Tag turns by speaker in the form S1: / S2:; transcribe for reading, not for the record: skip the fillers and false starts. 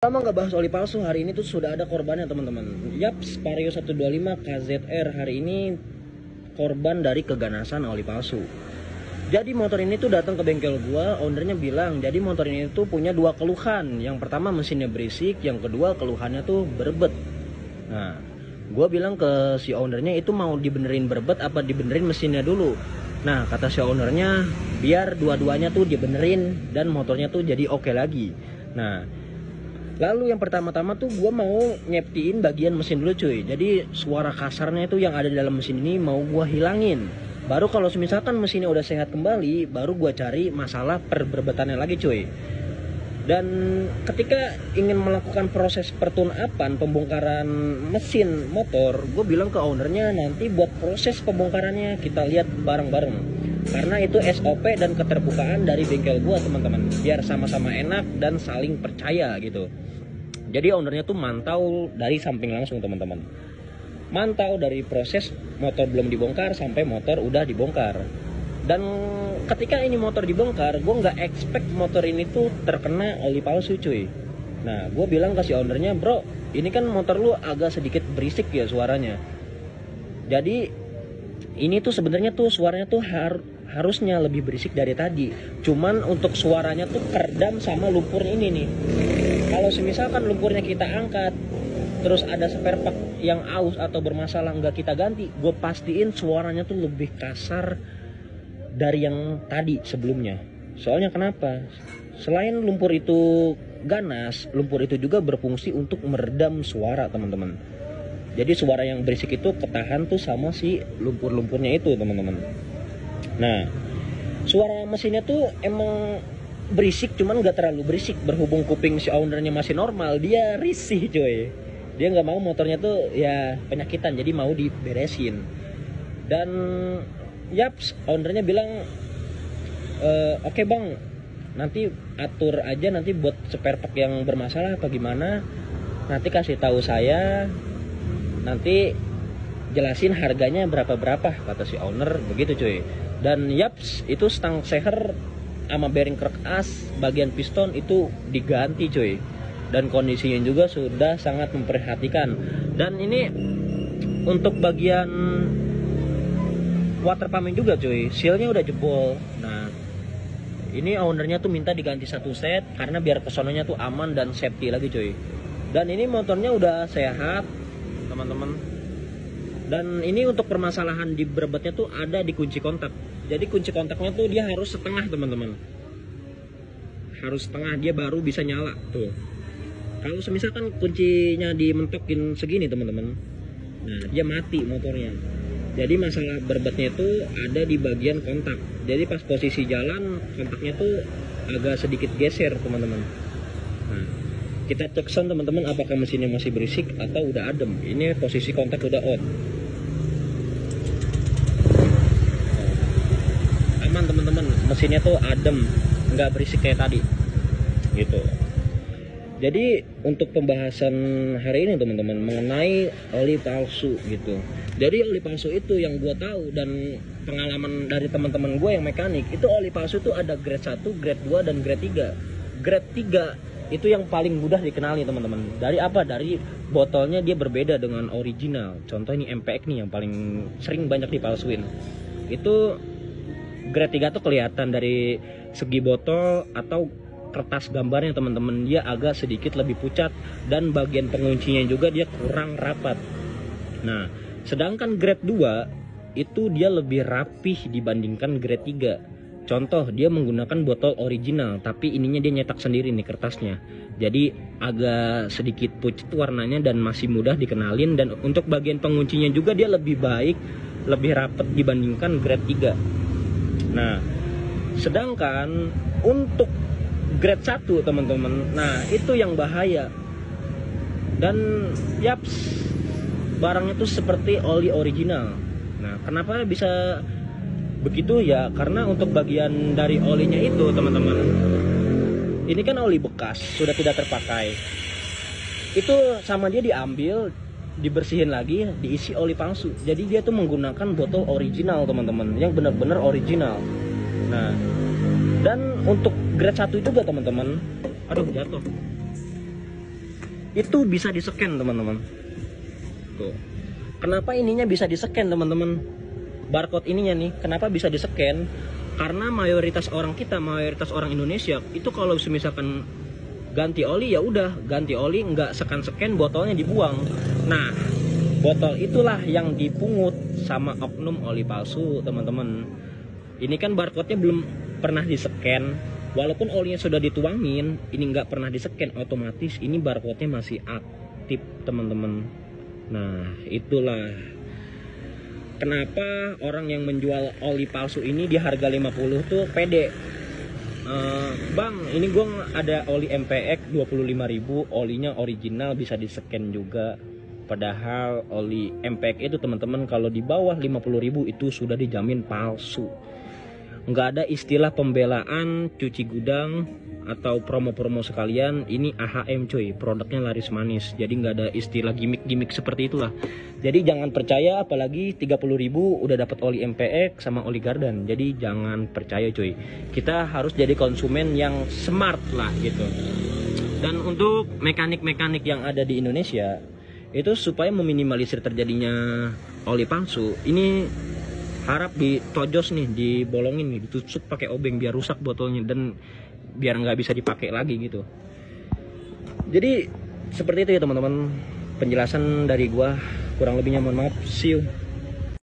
S1: Lama nggak bahas oli palsu, hari ini tuh sudah ada korbannya teman-teman. Yaps, Vario 125 KZR hari ini korban dari keganasan oli palsu. Jadi motor ini tuh datang ke bengkel gua, ownernya bilang jadi motor ini tuh punya dua keluhan. Yang pertama mesinnya berisik, yang kedua keluhannya tuh berbet. Nah, gua bilang ke si ownernya itu mau dibenerin berbet apa dibenerin mesinnya dulu. Nah, kata si ownernya biar dua-duanya tuh dibenerin dan motornya tuh jadi oke lagi. Nah, lalu yang pertama-tama tuh gue mau nyeptiin bagian mesin dulu cuy. Jadi suara kasarnya itu yang ada di dalam mesin ini mau gue hilangin. Baru kalau misalkan mesinnya udah sehat kembali, baru gue cari masalah perberbetannya lagi cuy. Dan ketika ingin melakukan proses pertune-upan pembongkaran mesin motor, gue bilang ke ownernya nanti buat proses pembongkarannya kita lihat bareng-bareng. Karena itu SOP dan keterbukaan dari bengkel gue teman-teman. Biar sama-sama enak dan saling percaya gitu. Jadi ownernya tuh mantau dari samping langsung teman-teman. Mantau dari proses motor belum dibongkar sampai motor udah dibongkar. Dan ketika ini motor dibongkar, gue nggak expect motor ini tuh terkena oli palsu cuy. Nah, gue bilang ke si ownernya, bro, ini kan motor lu agak sedikit berisik ya suaranya. Jadi ini tuh sebenarnya tuh suaranya tuh harusnya lebih berisik dari tadi. Cuman untuk suaranya tuh keredam sama lumpur ini nih. Kalau misalkan lumpurnya kita angkat, terus ada spare part yang aus atau bermasalah nggak kita ganti, gue pastiin suaranya tuh lebih kasar dari yang tadi sebelumnya. Soalnya kenapa? Selain lumpur itu ganas, lumpur itu juga berfungsi untuk meredam suara teman-teman. Jadi suara yang berisik itu ketahan tuh sama si lumpur-lumpurnya itu teman-teman. Nah, suara mesinnya tuh emang berisik, cuman nggak terlalu berisik. Berhubung kuping si ownernya masih normal, dia risih coy. Dia nggak mau motornya tuh ya penyakitan, jadi mau diberesin. Dan yaps, ownernya bilang oke bang, nanti atur aja nanti buat spare part yang bermasalah apa gimana, nanti kasih tahu saya, nanti jelasin harganya berapa kata si owner begitu cuy. Dan yaps, itu stang seher sama bearing krek as bagian piston itu diganti cuy, dan kondisinya juga sudah sangat memperhatikan. Dan ini untuk bagian water pumping juga cuy, sealnya udah jebol. Nah, ini ownernya tuh minta diganti satu set karena biar kesononya tuh aman dan safety lagi cuy. Dan ini motornya udah sehat teman-teman. Dan ini untuk permasalahan di berbetnya tuh ada di kunci kontak. Jadi kunci kontaknya tuh dia harus setengah teman-teman. Harus setengah, dia baru bisa nyala tuh. Kalau misalkan kuncinya dimentokin segini teman-teman, nah dia mati motornya. Jadi masalah berbetnya itu ada di bagian kontak. Jadi pas posisi jalan kontaknya tuh agak sedikit geser teman-teman. Nah, kita cek sound teman-teman apakah mesinnya masih berisik atau udah adem. Ini posisi kontak udah on. Aman teman-teman, mesinnya tuh adem, nggak berisik kayak tadi gitu. Jadi untuk pembahasan hari ini teman-teman mengenai oli palsu gitu. Jadi oli palsu itu yang gue tahu dan pengalaman dari teman-teman gue yang mekanik, itu oli palsu itu ada grade 1, grade 2 dan grade 3. Grade 3 itu yang paling mudah dikenali teman-teman. Dari apa? Dari botolnya dia berbeda dengan original. Contoh ini MPX nih yang paling sering banyak dipalsuin. Itu grade 3 tuh kelihatan dari segi botol atau kertas gambarnya teman-teman, dia agak sedikit lebih pucat dan bagian penguncinya juga dia kurang rapat. Nah, sedangkan grade 2 itu dia lebih rapih dibandingkan grade 3. Contoh, dia menggunakan botol original tapi ininya dia nyetak sendiri nih kertasnya. Jadi agak sedikit pucat warnanya dan masih mudah dikenalin, dan untuk bagian penguncinya juga dia lebih baik, lebih rapat dibandingkan grade 3. Nah, sedangkan untuk grade 1 teman-teman, nah itu yang bahaya. Dan yaps, barangnya tuh seperti oli original. Nah, kenapa bisa begitu ya? Karena untuk bagian dari olinya itu teman-teman, ini kan oli bekas, sudah tidak terpakai. Itu sama dia diambil, dibersihin lagi, diisi oli palsu. Jadi dia tuh menggunakan botol original teman-teman, yang benar-benar original. Nah, dan untuk grade 1 juga teman-teman, aduh jatuh. itu bisa di-scan teman-teman. Tuh. Kenapa ininya bisa di-scan teman-teman? Barcode ininya nih, kenapa bisa di-scan? Karena mayoritas orang Indonesia itu kalau misalkan ganti oli ya udah ganti oli, nggak scan botolnya dibuang. Nah, botol itulah yang dipungut sama oknum oli palsu teman-teman. Ini kan barcode-nya belum pernah di-scan, walaupun olinya sudah dituangin, ini nggak pernah di-scan, otomatis ini barcode-nya masih aktif teman-teman. Nah, itulah kenapa orang yang menjual oli palsu ini di harga 50 tuh pede. Bang, ini gue ada oli MPX 25.000, olinya original, bisa di-scan juga. Padahal oli MPX itu teman-teman kalau di bawah 50.000 itu sudah dijamin palsu. Nggak ada istilah pembelaan, cuci gudang, atau promo-promo sekalian. Ini AHM coy, produknya laris manis. Jadi nggak ada istilah gimmick-gimmick seperti itulah. Jadi jangan percaya, apalagi 30.000 udah dapat oli MPX sama oli Gardan. Jadi jangan percaya coy. Kita harus jadi konsumen yang smart lah gitu. Dan untuk mekanik-mekanik yang ada di Indonesia itu supaya meminimalisir terjadinya oli palsu, ini harap ditojos nih, dibolongin nih, ditusuk pakai obeng biar rusak botolnya dan biar nggak bisa dipakai lagi gitu. Jadi seperti itu ya teman-teman, penjelasan dari gua, kurang lebihnya mohon maaf. See you.